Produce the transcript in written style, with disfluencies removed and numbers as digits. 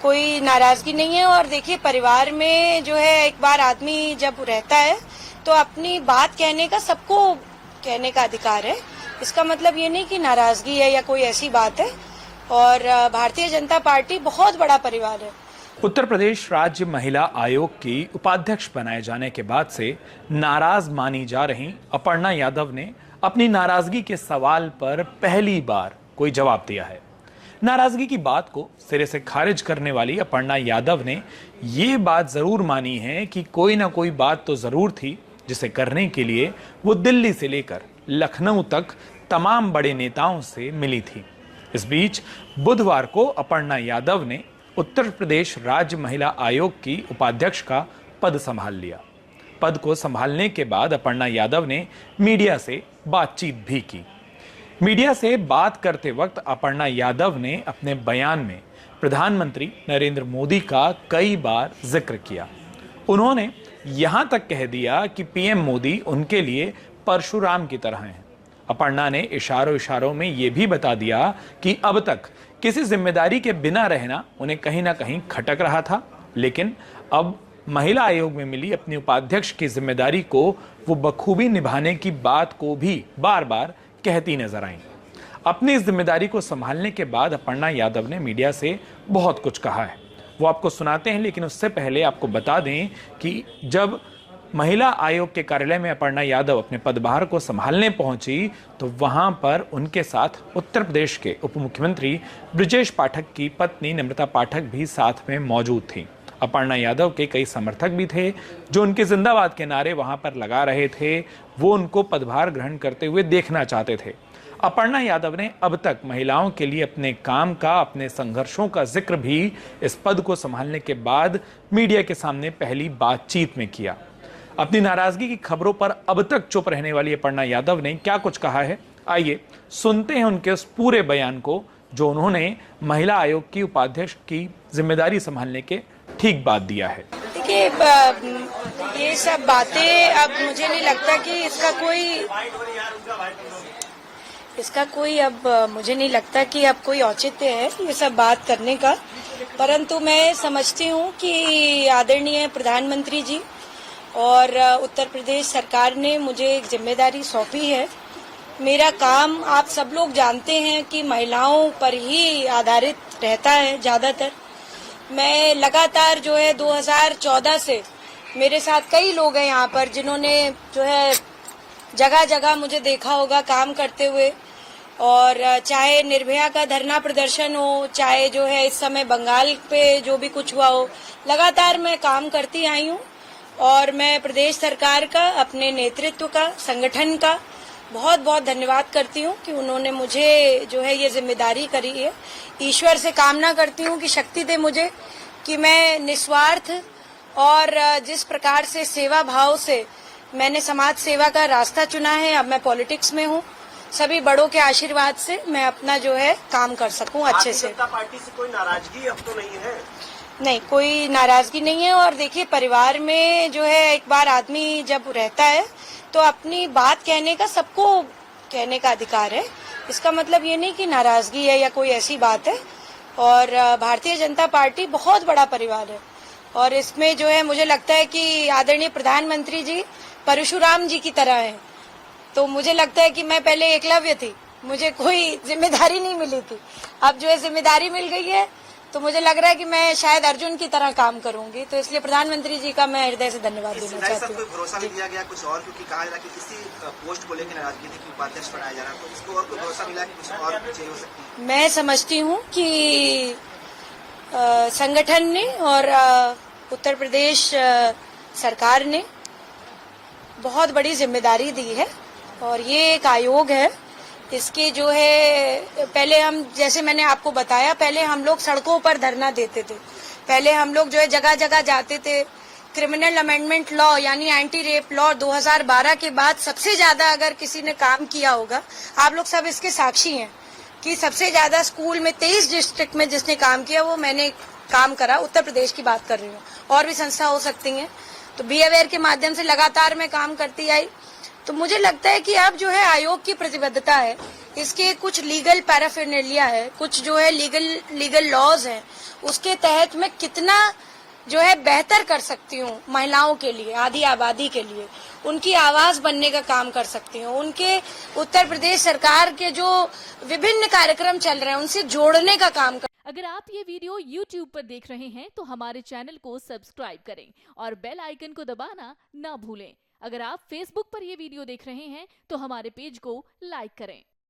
कोई नाराजगी नहीं है। और देखिए, परिवार में जो है एक बार आदमी जब रहता है तो अपनी बात कहने का सबको कहने का अधिकार है। इसका मतलब ये नहीं कि नाराजगी है या कोई ऐसी बात है। और भारतीय जनता पार्टी बहुत बड़ा परिवार है। उत्तर प्रदेश राज्य महिला आयोग की उपाध्यक्ष बनाए जाने के बाद से नाराज मानी जा रही अपर्णा यादव ने अपनी नाराजगी के सवाल पर पहली बार कोई जवाब दिया है। नाराजगी की बात को सिरे से खारिज करने वाली अपर्णा यादव ने ये बात जरूर मानी है कि कोई ना कोई बात तो जरूर थी जिसे करने के लिए वो दिल्ली से लेकर लखनऊ तक तमाम बड़े नेताओं से मिली थी। इस बीच बुधवार को अपर्णा यादव ने उत्तर प्रदेश राज्य महिला आयोग की उपाध्यक्ष का पद संभाल लिया। पद को संभालने के बाद अपर्णा यादव ने मीडिया से बातचीत भी की। मीडिया से बात करते वक्त अपर्णा यादव ने अपने बयान में प्रधानमंत्री नरेंद्र मोदी का कई बार जिक्र किया। उन्होंने यहां तक कह दिया कि पीएम मोदी उनके लिए परशुराम की तरह हैं। अपर्णा ने इशारों में यह भी बता दिया कि अब तक किसी जिम्मेदारी के बिना रहना उन्हें कहीं ना कहीं खटक रहा था, लेकिन अब महिला आयोग में मिली अपनी उपाध्यक्ष की जिम्मेदारी को वो बखूबी निभाने की बात को भी बार बार कहती नजर आई। अपनी इस जिम्मेदारी को संभालने के बाद अपर्णा यादव ने मीडिया से बहुत कुछ कहा है, वो आपको सुनाते हैं। लेकिन उससे पहले आपको बता दें कि जब महिला आयोग के कार्यालय में अपर्णा यादव अपने पदभार को संभालने पहुंची तो वहां पर उनके साथ उत्तर प्रदेश के उप मुख्यमंत्री ब्रजेश पाठक की पत्नी नम्रता पाठक भी साथ में मौजूद थी। अपर्णा यादव के कई समर्थक भी थे जो उनके जिंदाबाद के नारे वहां पर लगा रहे थे। वो उनको पदभार ग्रहण करते हुए देखना चाहते थे। अपर्णा यादव ने अब तक महिलाओं के लिए अपने काम का, अपने संघर्षों का जिक्र भी इस पद को संभालने के बाद मीडिया के सामने पहली बातचीत में किया। अपनी नाराजगी की खबरों पर अब तक चुप रहने वाली अपर्णा यादव ने क्या कुछ कहा है, आइए सुनते हैं उनके उस पूरे बयान को जो उन्होंने महिला आयोग की उपाध्यक्ष की जिम्मेदारी संभालने के ठीक बाद दिया है। देखिए, ये सब बातें अब मुझे नहीं लगता कि मुझे नहीं लगता कि अब कोई औचित्य है ये सब बात करने का। परंतु मैं समझती हूँ कि आदरणीय प्रधानमंत्री जी और उत्तर प्रदेश सरकार ने मुझे एक जिम्मेदारी सौंपी है। मेरा काम आप सब लोग जानते हैं कि महिलाओं पर ही आधारित रहता है ज्यादातर। मैं लगातार जो है 2014 से मेरे साथ कई लोग हैं यहाँ पर जिन्होंने जो है जगह जगह मुझे देखा होगा काम करते हुए। और चाहे निर्भया का धरना प्रदर्शन हो, चाहे जो है इस समय बंगाल पे जो भी कुछ हुआ हो, लगातार मैं काम करती आई हूँ। और मैं प्रदेश सरकार का, अपने नेतृत्व का, संगठन का बहुत बहुत धन्यवाद करती हूँ कि उन्होंने मुझे जो है ये जिम्मेदारी करी है। ईश्वर से कामना करती हूँ कि शक्ति दे मुझे कि मैं निस्वार्थ और जिस प्रकार से सेवा भाव से मैंने समाज सेवा का रास्ता चुना है, अब मैं पॉलिटिक्स में हूँ, सभी बड़ों के आशीर्वाद से मैं अपना जो है काम कर सकूँ अच्छे से। जनता पार्टी से कोई नाराजगी अब तो नहीं है? नहीं, कोई नाराजगी नहीं है। और देखिए, परिवार में जो है एक बार आदमी जब रहता है तो अपनी बात कहने का सबको कहने का अधिकार है। इसका मतलब ये नहीं कि नाराजगी है या कोई ऐसी बात है। और भारतीय जनता पार्टी बहुत बड़ा परिवार है और इसमें जो है मुझे लगता है कि आदरणीय प्रधानमंत्री जी परशुराम जी की तरह हैं। तो मुझे लगता है कि मैं पहले एकलव्य थी, मुझे कोई जिम्मेदारी नहीं मिली थी। अब जो है जिम्मेदारी मिल गई है तो मुझे लग रहा है कि मैं शायद अर्जुन की तरह काम करूंगी। तो इसलिए प्रधानमंत्री जी का मैं हृदय से धन्यवाद देना चाहती हूँ। भरोसा भी दिया गया कुछ और, क्योंकि कहा जा रहा है कि किसी पोस्ट को लेकर नाराजगी थी कि उपाध्यक्ष बनाया जा रहा है, तो इसको और कोई भरोसा मिला कि कुछ और चीज हो सकती है? मैं समझती हूँ कि संगठन ने और उत्तर प्रदेश सरकार ने बहुत बड़ी जिम्मेदारी दी है। और ये एक आयोग है, इसके जो है पहले हम, जैसे मैंने आपको बताया, पहले हम लोग सड़कों पर धरना देते थे, पहले हम लोग जो है जगह जगह जाते थे। क्रिमिनल अमेंडमेंट लॉ यानी एंटी रेप लॉ 2012 के बाद सबसे ज्यादा अगर किसी ने काम किया होगा, आप लोग सब इसके साक्षी हैं कि सबसे ज्यादा स्कूल में 23 डिस्ट्रिक्ट में जिसने काम किया वो मैंने काम करा। उत्तर प्रदेश की बात कर रही हूँ, और भी संस्था हो सकती हैं। तो बी अवेयर के माध्यम से लगातार मैं काम करती आई। तो तो मुझे लगता है कि अब जो है आयोग की प्रतिबद्धता है, इसके कुछ लीगल पैराफिरनेलिया है, कुछ जो है लीगल लॉज हैं, उसके तहत मैं कितना जो है बेहतर कर सकती हूँ महिलाओं के लिए, आधी आबादी के लिए, उनकी आवाज बनने का काम कर सकती हूँ, उनके उत्तर प्रदेश सरकार के जो विभिन्न कार्यक्रम चल रहे हैं उनसे जोड़ने का काम कर। अगर आप ये वीडियो YouTube पर देख रहे हैं तो हमारे चैनल को सब्सक्राइब करें और बेल आइकन को दबाना ना भूलें। अगर आप Facebook पर ये वीडियो देख रहे हैं तो हमारे पेज को लाइक करें।